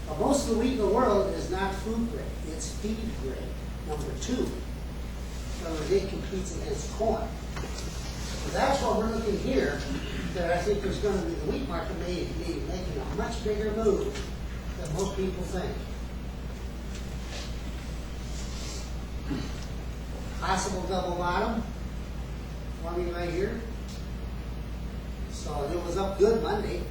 But most of the wheat in the world is not food grade, it's feed grade, number 2. So it competes against corn. So that's what we're looking here, that I think there's going to be, the wheat market may be making a much bigger move than most people think. Possible double bottom, forming right here. So it was up good Monday.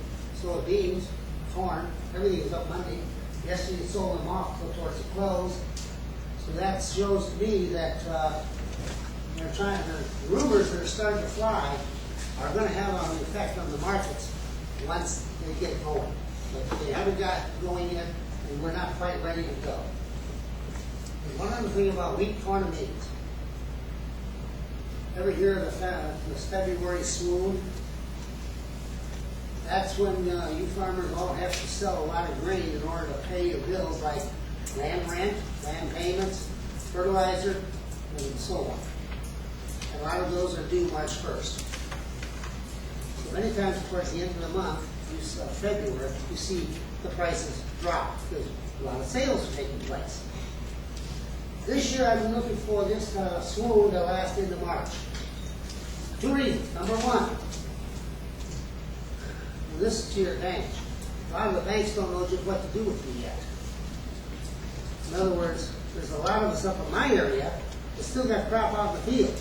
So it beans, corn, everything was up Monday. Yesterday it sold them off towards the close. So that shows to me that they're trying, the rumors that are starting to fly are going to have an effect on the markets once they get going. But they haven't got going yet, and we're not quite ready to go. And one other thing about wheat, corn, and beans. Ever hear of the February swoon? That's when you farmers all have to sell a lot of grain in order to pay your bills, like land rent, land payments, fertilizer, and so on. And a lot of those are due March 1st. So many times towards the end of the month, February, you see the prices drop because a lot of sales are taking place. This year I've been looking for this swoon to last into March. 2 reasons. Number 1, and this is to your advantage. A lot of the banks don't know just what to do with you yet. In other words, there's a lot of us up in my area that still got crop out in the field.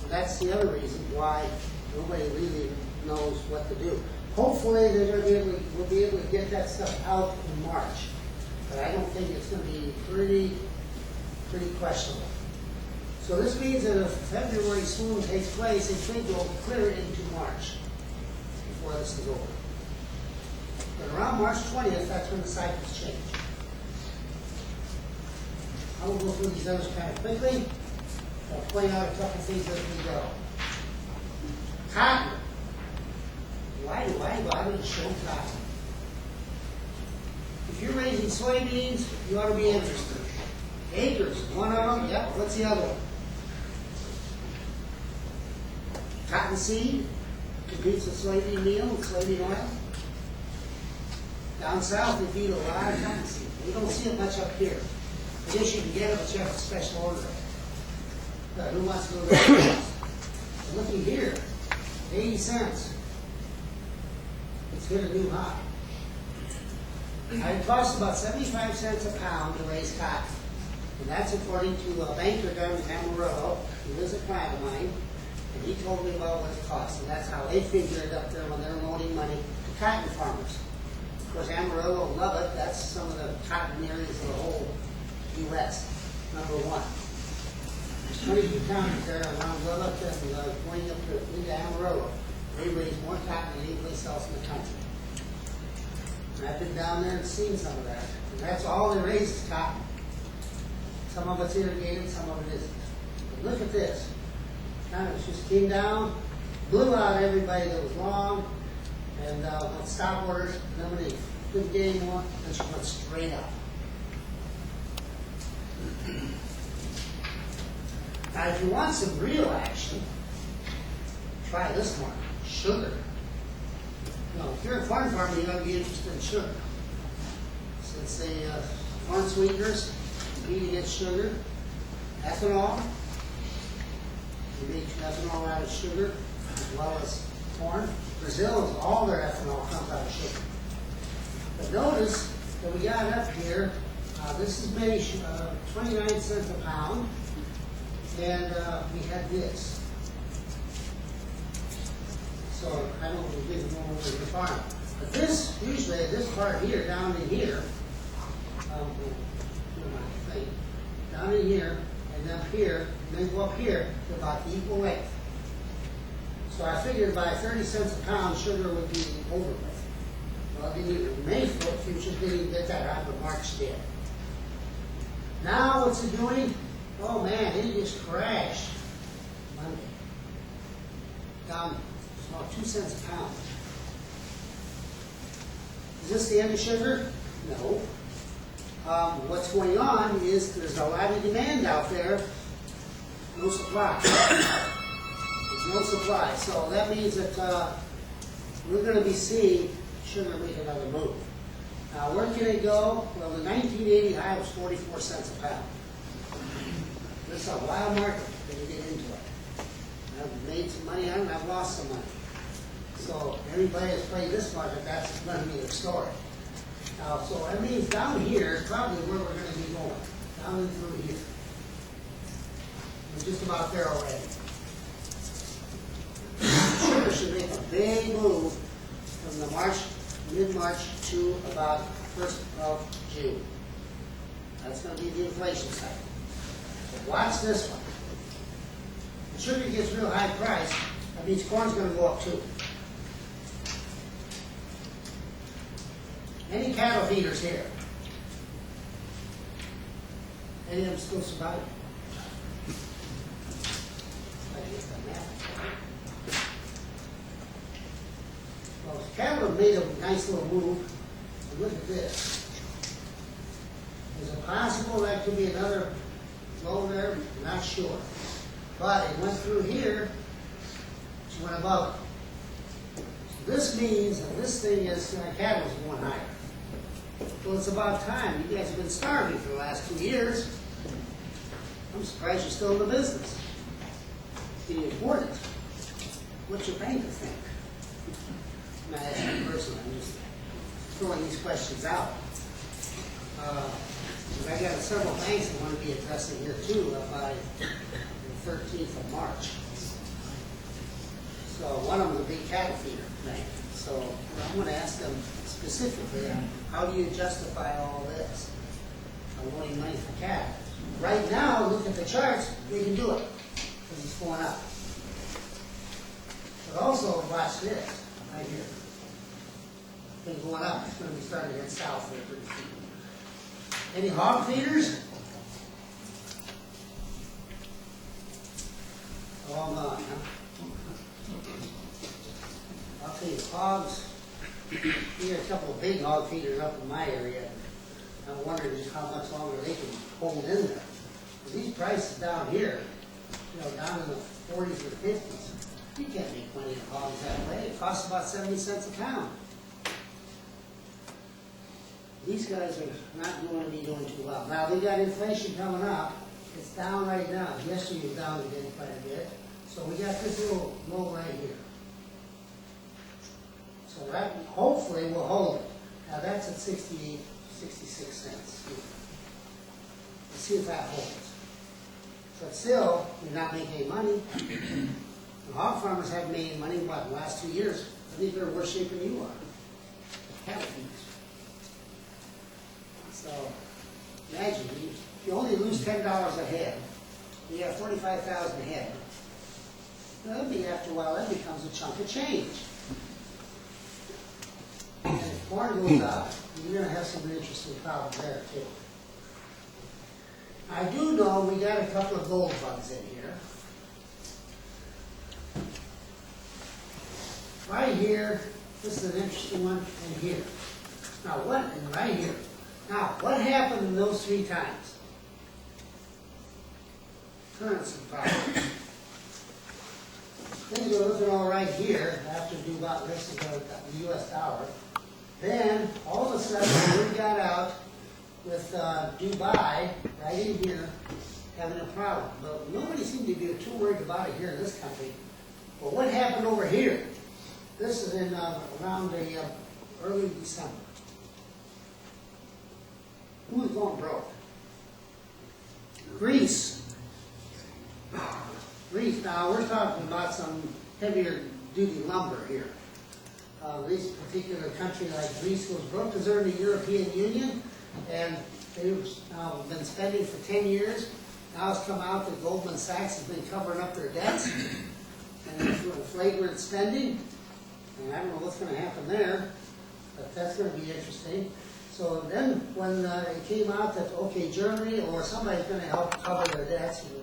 And that's the other reason why nobody really knows what to do. Hopefully we'll be able to get that stuff out in March. But I don't think it's going to be pretty questionable. So this means that if February swoon takes place, it could go clear into March before this is over. But around March 20th, that's when the cycles change. I will go through these others kind of quickly. I'll point out a couple things as we go. Cotton. Why do I bother to show cotton? If you're raising soybeans, you ought to be interested. Acres, one of them, yep, what's the other one? Cottonseed competes with soybean meal and soybean oil. Down south, they feed a lot of cottonseed. We don't see it much up here. I guess you can get it, but you have a special order. Who wants to go there? Looking here, 80 cents. It's hit a new high. It costs about 75 cents a pound to raise cotton. And that's according to a banker down in Amarillo, who is a client of mine, and he told me about what it costs. And that's how they figure it up there when they're loaning money to cotton farmers. Of course, Amarillo will love it. That's some of the cotton areas of the whole U.S., number 1. There's 22 counties there around Lubbock and going up into Amarillo. They raise more cotton than any place else in the country. And I've been down there and seen some of that. And that's all they raise is cotton. Some of it's irrigated, some of it isn't. But look at this. Kind of just came down, blew out everybody that was long, and with stop orders, nobody couldn't get any more, and she went straight up. Now, if you want some real action, try this one, sugar. Now, if you're a corn farmer, you ought to be interested in sugar. Since they corn sweeteners compete against sugar, ethanol. You make ethanol out of sugar as well as corn. Brazil, all their ethanol comes out of sugar. But notice that we got up here. This is maybe 29 cents a pound, and we had this. So I don't know if we didn't go over to the farm. But this, usually, this part here, down in here, down in here, and up here, and then go up here, to about the equal length. So I figured by 30 cents a pound, sugar would be over with. Well, the May futures didn't even get that out, but March did. Now what's it doing? Oh man, it just crashed Monday. Down about 2 cents a pound. Is this the end of sugar? No. What's going on is there's a lot of demand out there, no supply. There's no supply, so that means that we're going to be seeing sugar make another move. they go? Well, the 1980 high was 44 cents a pound. This is a wild market when you get into it. I've made some money on it, and I've lost some money. So anybody that's played this market, that's going to be their story. Now, so that means down here is probably where we're going to be going. Down and through here. We're just about there already. Sugar should make a big move from the mid-March to about 1st of June. That's going to be the inflation cycle. So watch this one. When sugar gets real high price, that means corn's going to go up too. Any cattle feeders here? Any of them still surviving? Well, cattle have made a nice little move. And look at this. Is it possible that could be another low there? Not sure. But it went through here. She went above it. So this means that this thing is, cattle is going higher. Well, it's about time. You guys have been starving for the last 2 years. I'm surprised you're still in the business. It's important. What's your banker think? I'm not asking you personally. I'm just throwing these questions out. I got several banks that want to be addressing here too by the 13th of March. So one of them is a big cattle feeder bank. So I'm going to ask them specifically, how do you justify all this? I'm wanting money for cattle. Right now, look at the charts, we can do it because it's going up. But also, watch this, right here. It's been going up, it's going to be starting to head south there pretty soon. Any hog feeders? All gone, huh? I'll tell you, hogs, we got a couple of big hog feeders up in my area. I'm wondering just how much longer they can hold in there. These prices down here, down in the 40s or 50s, you can't make money in hogs that way. It costs about 70 cents a pound. These guys are not going to be doing too well. Now, they got inflation coming up. It's down right now. Yesterday it was down again quite a bit. So we got this little low right here. So that hopefully will hold it. Now that's at 68, 66 cents. Let's see if that holds. But still, you're not making any money. The hog farmers haven't made any money, what, in the last 2 years? I think they're in worse shape than you are. Cattle feeders. So, imagine, you only lose $10 a head. You have 45,000 head. That'll be, after a while, that becomes a chunk of change. And if corn goes up, you're going to have some interesting problems there, too. I do know we got a couple of gold bugs in here. Right here, this is an interesting one, and here. Now, and right here. Now, what happened in those 3 times? Currency problems. Things were looking all right here after Dubai, this is the U.S. dollar. Then, all of a sudden, we got out with Dubai, right in here, having a problem. But nobody seemed to be too worried about it here in this country. But what happened over here? This is in around the early December. Who was going broke? Greece. Greece. Now, we're talking about some heavier duty lumber here. This particular country like Greece goes broke because they're in the European Union, and they've been spending for 10 years. Now it's come out that Goldman Sachs has been covering up their debts, and they're doing flagrant spending, and I don't know what's going to happen there, but that's going to be interesting. So then when it came out that, okay, Germany or somebody's going to help cover their debts,